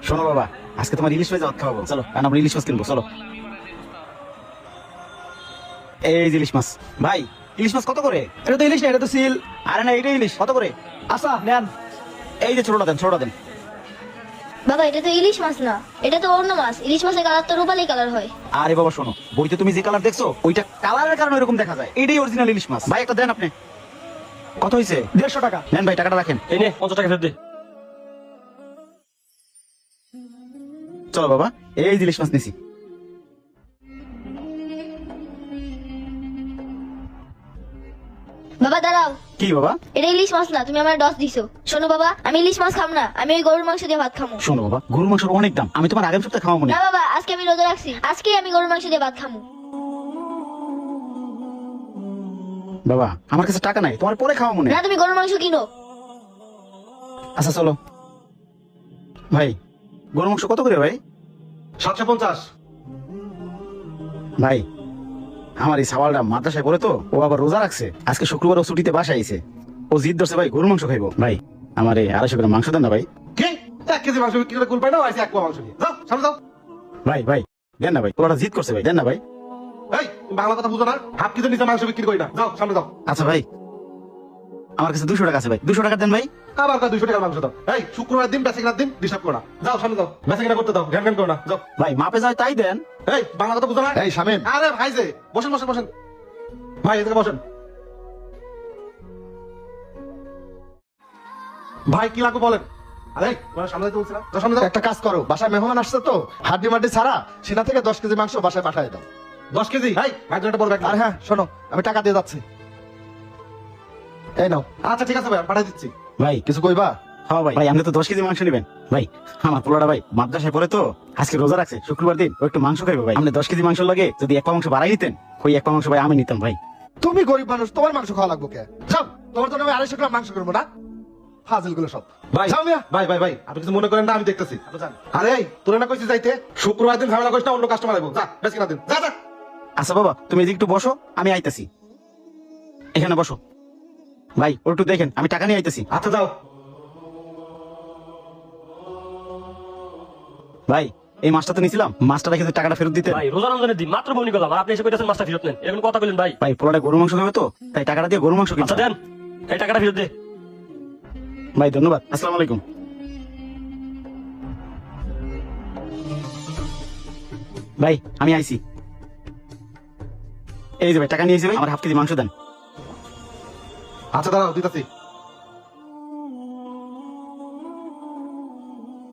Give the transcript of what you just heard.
শোনো বাবা, আজকে তোমার ইলিশ মাছ ভাত খাওয়াবো, চলো। আর আমরা ইলিশ মাছ কিনবো, চলো। এই যে ইলিশ মাছ। ভাই, ইলিশ মাছ কত করে? এটা তো ইলিশ না, এটা তো সিল। আরে না, এইটাই ইলিশ। কত করে? আচ্ছা নেন। এই যে ছোটটা দেন, ছোটটা দেন। বাবা এটা তো ইলিশ মাছ না, এটা তো অন্য মাছ। ইলিশ মাছের কালার তো রূপালী কালার হয়। আরে বাবা শোনো, বইতে তুমি যে কালার দেখছো ওইটা কালারের কারণে এরকম দেখা যায়। এইটাই অরিজিনাল ইলিশ মাছ। ভাই একটা দেন আপনি। কত হয়েছে? 150 টাকা। নেন ভাই, টাকাটা রাখেন। এই নে 50 টাকা ফেরত দে। চলো বাবা, এই যে ইলিশ মাছ নিছি। বাবা দাঁড়াও, কি বাবা? এটা ইলিশ মাছ না, তুমি আমার ডস দিছো। শোনো বাবা, আমি ইলিশ মাছ খাম না, আমি ওই গরুর মাংস দিয়ে ভাত খামু। শোনো বাবা, গরুর মাংসের অনেক দাম, আমি তোমার আগামী সপ্তাহে খাওয়াবো না। না বাবা, আজকে আমি রোজা রাখছি, আজকেই আমি গরুর মাংস দিয়ে ভাত খামু। বাবা আমার কাছে টাকা নাই, তোমার পরে খাওয়াবো না। না তুমি গরুর মাংস কিনো। আচ্ছা চলো। ভাই, গরুর মাংস কত করে ভাই? 750। ভাই, আমার এই সাওয়ালটা মাদ্রাসায় পড়ে তো, ও আবার রোজা রাখছে। আজকে শুক্রবার ও ছুটিতে বাসায় আইছে। ও জিদ ধরছে ভাই গরুর মাংস খাইবো। ভাই আমার এই 250 গ্রাম মাংস দেন না ভাই। কি 1 কেজি মাংস বিক্রি করে কুল পাই না? আইছে 1 পোয়া মাংস নিয়ে যাও, সামনে যাও। ভাই ভাই দেন না ভাই, ওরা জিদ করছে ভাই, দেন না ভাই। এই তুমি বাংলা কথা বুঝো না? হাফ কেজি নিচে মাংস বিক্রি করি না, যাও সামনে যাও। আচ্ছা ভাই, আমার কাছে 200 টাকা আছে ভাই, 200 টাকা দেন ভাই। আবার কয় 200 টাকার মাংস দাও। এই শুক্রবার দিন বেচে কিনার দিন ডিস্টার্ব করো না, যাও সামনে যাও। বেচে কিনা করতে দাও, ঘ্যান ঘ্যান করো না, যাও। ভাই মাপে যায় তাই দেন। এই বাংলা কথা বুঝো না? এই শামিম, আরে ভাই যে বসেন বসেন বসেন, ভাই এদিকে বসেন। ভাই কি লাগবে বলেন? আরে তোমার সামনে যাইতে বলছিলাম, যাও সামনে যাও। একটা কাজ করো, বাসায় মেহমান আসছে তো, হাড্ডি মাড্ডি ছাড়া সেনা থেকে 10 কেজি মাংস বাসায় পাঠায় দাও। 10 কেজি? ভাই ভাই জন্য বলবে। আর হ্যাঁ শোনো, আমি টাকা দিয়ে যাচ্ছি, এই নাও। আচ্ছা ঠিক আছে ভাই, পাঠিয়ে দিচ্ছি। ভাই কিছু কইবা? হ্যাঁ ভাই, আপনি তো 10 কেজি মাংস নেবেন। ভাই আমার পোলাটা ভাই মাদ্রাসায় পড়ে তো, আজকে রোজা রাখছে, শুক্রবার দিন ও একটু মাংস খাইবো ভাই। আপনি 10 কেজি মাংস লাগে যদি 1 পা মাংস বাড়াই দিতেন, ওই 1 পা মাংস ভাই আমি নিতাম ভাই। তুমি গরিব মানুষ, তোমার মাংস খাওয়া লাগবে কে? যাও, তোমার জন্য আমি 250 গ্রাম মাংস করবো না। ফাজিল গুলো সব। ভাই যাও মিয়া। ভাই ভাই ভাই আপনি কিছু মনে করেন না, আমি দেখতেছি। আপনি যান। আরে এই তোরে না কইছি যাইতে, শুক্রবার দিন ঝামেলা করিস না, অন্য কাস্টমার আইবো। যা বেশ কিনা দিন, যা যা। আচ্ছা বাবা, তুমি এদিকে একটু বসো, আমি আইতাছি। এখানে বসো ভাই, ওর একটু দেখেন, আমি টাকা নিয়ে আইতাছি। আচ্ছা যাও। ভাই এই মাছটা তো নিছিলাম, মাছটা রেখে যদি টাকাটা ফেরত দিতেন। ভাই রোজা রমজানের দিন মাত্র বউনি করলাম, আর আপনি এসে কইতাছেন মাছটা ফেরত নেন, এরকম কথা কইলেন ভাই? ভাই পোলাটা গরু মাংস খাবে তো, তাই টাকাটা দিয়ে গরু মাংস আচ্ছা কিনছে। দেন, এই টাকাটা ফেরত দে। ভাই ধন্যবাদ, আসসালামু আলাইকুম। ভাই আমি আইছি। এই যে ভাই টাকা নিয়ে আইছি ভাই, আমার হাফ কেজি মাংস দেন। আচ্ছা দাঁড়াও দিতাছি।